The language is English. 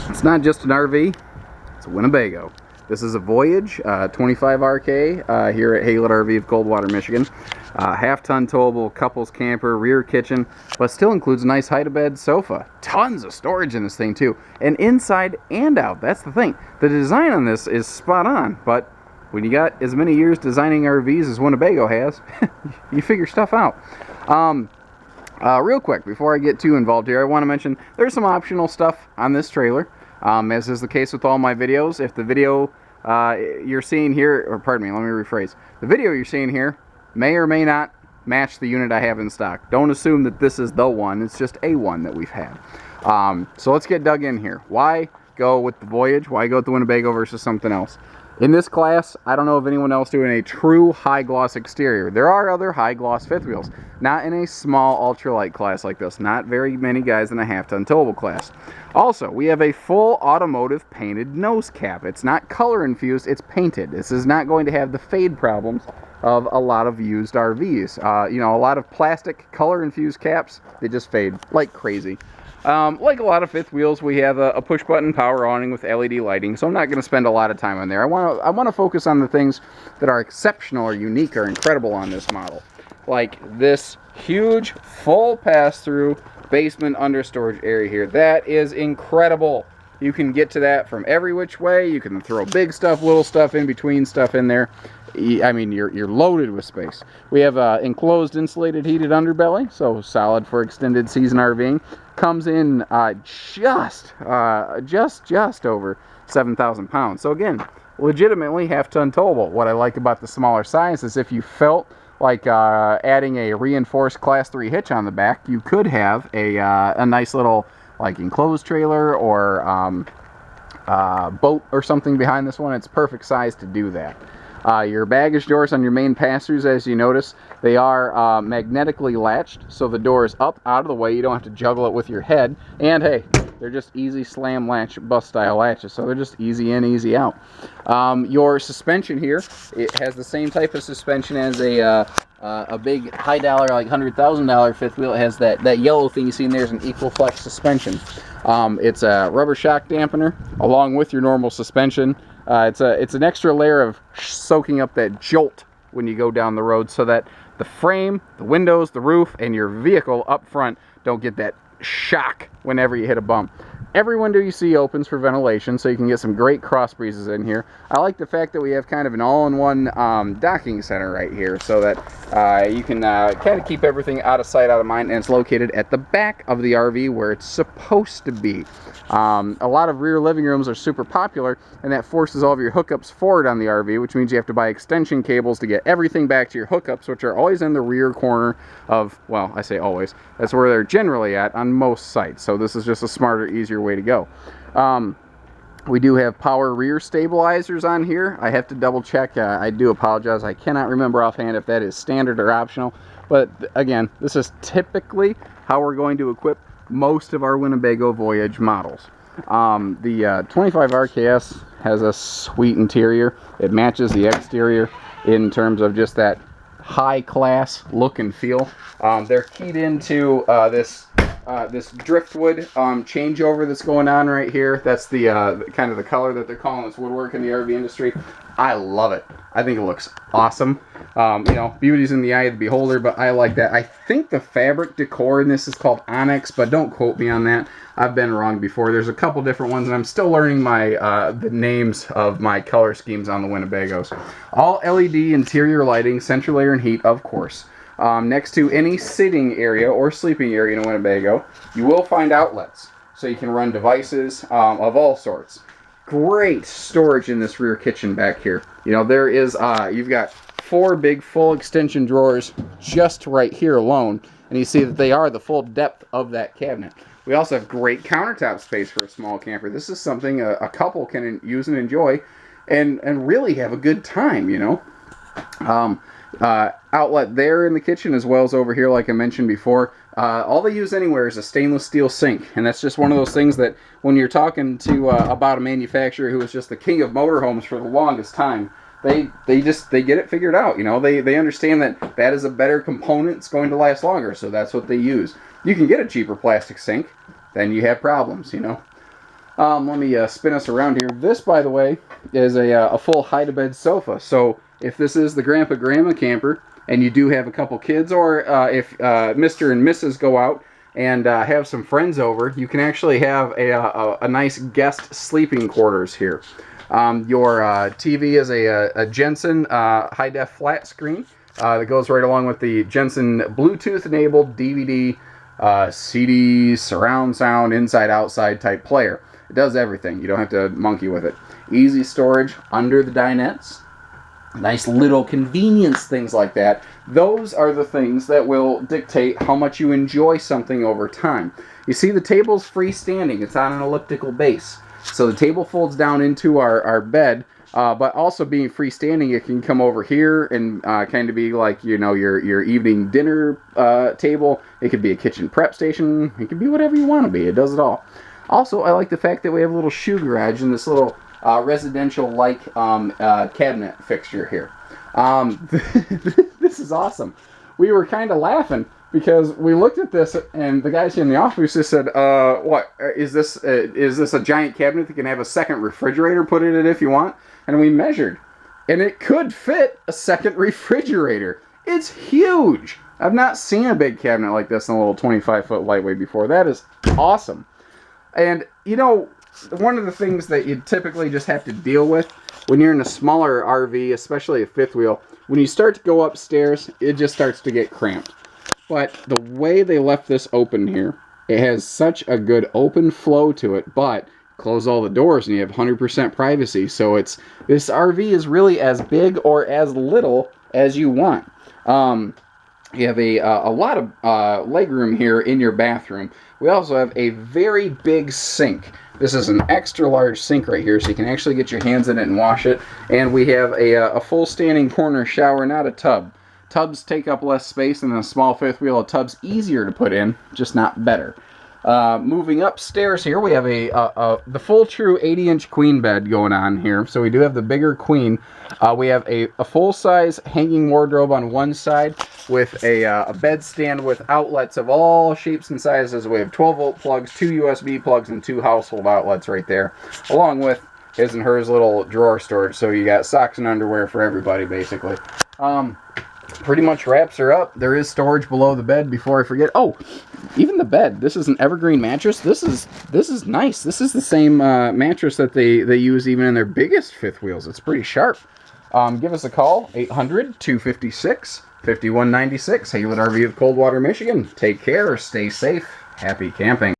It's not just an RV, it's a Winnebago. This is a Voyage 25RK here at Haylet RV of Coldwater, Michigan. Half-ton towable, couples camper, rear kitchen, but still includes a nice hide-a-bed sofa. Tons of storage in this thing too, and inside and out. That's the thing. The design on this is spot on, but when you got as many years designing RVs as Winnebago has, you figure stuff out. Real quick, before I get too involved here, I want to mention there's some optional stuff on this trailer. As is the case with all my videos, if the video you're seeing here, or pardon me, let me rephrase. The video you're seeing here may or may not match the unit I have in stock. Don't assume that this is the one, it's just a one that we've had. So let's get dug in here. Why go with the Voyage? Why go with the Winnebago versus something else? In this class, I don't know of anyone else doing a true high gloss exterior. There are other high gloss fifth wheels, not in a small ultralight class like this. Not very many guys in a half-ton towable class. Also, we have a full automotive painted nose cap. It's not color infused, it's painted. This is not going to have the fade problems of a lot of used RVs. You know, a lot of plastic color infused caps, they just fade like crazy. Like a lot of fifth wheels, we have a push-button power awning with LED lighting, so I'm not going to spend a lot of time on there. I want to focus on the things that are exceptional or unique or incredible on this model. Like this huge, full pass-through basement under-storage area here. That is incredible. You can get to that from every which way. You can throw big stuff, little stuff, in between stuff in there. I mean, you're loaded with space. We have enclosed insulated heated underbelly, so solid for extended season RVing. Comes in just over 7,000 pounds. So again, legitimately half-ton towable. What I like about the smaller size is if you felt like adding a reinforced class 3 hitch on the back, you could have a nice little like enclosed trailer or boat or something behind this one. It's perfect size to do that. Your baggage doors on your main pass-throughs, as you notice, they are magnetically latched, so the door is up out of the way. You don't have to juggle it with your head. And hey, they're just easy slam latch bus style latches, so they're just easy in, easy out. Your suspension here, it has the same type of suspension as a big high dollar, like $100,000 fifth wheel. It has that yellow thing you see in there is an equal flex suspension. It's a rubber shock dampener along with your normal suspension. It's an extra layer of soaking up that jolt when you go down the road so that the frame, the windows, the roof, and your vehicle up front don't get that shock whenever you hit a bump. Every window you see opens for ventilation, so you can get some great cross breezes in here. I like the fact that we have kind of an all-in-one docking center right here, so that you can kind of keep everything out of sight, out of mind, and it's located at the back of the RV where it's supposed to be. A lot of rear living rooms are super popular, and that forces all of your hookups forward on the RV, which means you have to buy extension cables to get everything back to your hookups, which are always in the rear corner of, well, I say always, that's where they're generally at on most sites. So this is just a smarter, easier way to go. We do have power rear stabilizers on here. I have to double check. I do apologize. I cannot remember offhand if that is standard or optional. But again, this is typically how we're going to equip most of our Winnebago Voyage models. The 25 RKS has a sweet interior. It matches the exterior in terms of just that high class look and feel. They're keyed into this driftwood changeover that's going on right here. That's the kind of the color that they're calling this woodwork in the RV industry. I love it. I think it looks awesome. You know, beauty's in the eye of the beholder, but I like that. I think the fabric decor in this is called onyx, but don't quote me on that. I've been wrong before. There's a couple different ones, and I'm still learning my the names of my color schemes on the Winnebagos. All LED interior lighting, central air and heat, of course. Next to any sitting area or sleeping area in a Winnebago, you will find outlets, so you can run devices of all sorts. Great storage in this rear kitchen back here. You know, there is, you've got 4 big full extension drawers just right here alone, and you see that they are the full depth of that cabinet. We also have great countertop space for a small camper. This is something a couple can use and enjoy and really have a good time, you know. Outlet there in the kitchen as well as over here, like I mentioned before. All they use anywhere is a stainless steel sink, and that's just one of those things that when you're talking to about a manufacturer who was just the king of motorhomes for the longest time, they get it figured out. You know, they understand that is a better component. It's going to last longer, so that's what they use. You can get a cheaper plastic sink, then you have problems, you know. Let me spin us around here. This, by the way, is a full hide-to-bed sofa. So if this is the grandpa-grandma camper, and you do have a couple kids, or if Mr. and Mrs. go out and have some friends over, you can actually have a nice guest sleeping quarters here. Your TV is a Jensen high-def flat screen that goes right along with the Jensen Bluetooth-enabled DVD, CD, surround sound, inside-outside type player. It does everything. You don't have to monkey with it. Easy storage under the dinettes. Nice little convenience things like that. Those are the things that will dictate how much you enjoy something over time. You see, the table's freestanding. It's on an elliptical base. So the table folds down into our bed, but also being freestanding, it can come over here and kind of be like, you know, your evening dinner table. It could be a kitchen prep station. It could be whatever you want to be. It does it all. Also, I like the fact that we have a little shoe garage and this little residential-like cabinet fixture here. This is awesome. We were kind of laughing because we looked at this and the guys in the office just said, "What is this? Is this a giant cabinet that can have a second refrigerator put in it if you want?" And we measured, and it could fit a second refrigerator. It's huge. I've not seen a big cabinet like this in a little 25-foot lightweight before. That is awesome. And you know, one of the things that you typically just have to deal with when you're in a smaller RV, especially a fifth wheel, when you start to go upstairs, it just starts to get cramped. But the way they left this open here, it has such a good open flow to it, but close all the doors and you have 100% privacy. So this RV is really as big or as little as you want. You have a lot of legroom here in your bathroom. We also have a very big sink. This is an extra large sink right here, so you can actually get your hands in it and wash it. And we have a full standing corner shower, not a tub. Tubs take up less space than a small fifth wheel. A tub's easier to put in, just not better. Moving upstairs here, we have the full true 80-inch queen bed going on here. So we do have the bigger queen. We have a full-size hanging wardrobe on one side with a bed stand with outlets of all shapes and sizes. We have 12-volt plugs, 2 USB plugs, and 2 household outlets right there, along with his and hers little drawer storage. So you got socks and underwear for everybody, basically. Pretty much wraps her up. There is storage below the bed before I forget. Oh, even the bed. This is an Evergreen mattress. This is nice. This is the same mattress that they use even in their biggest fifth wheels. It's pretty sharp. Give us a call, 800-256-5196. Haylett RV of Coldwater, Michigan. Take care. Stay safe. Happy camping.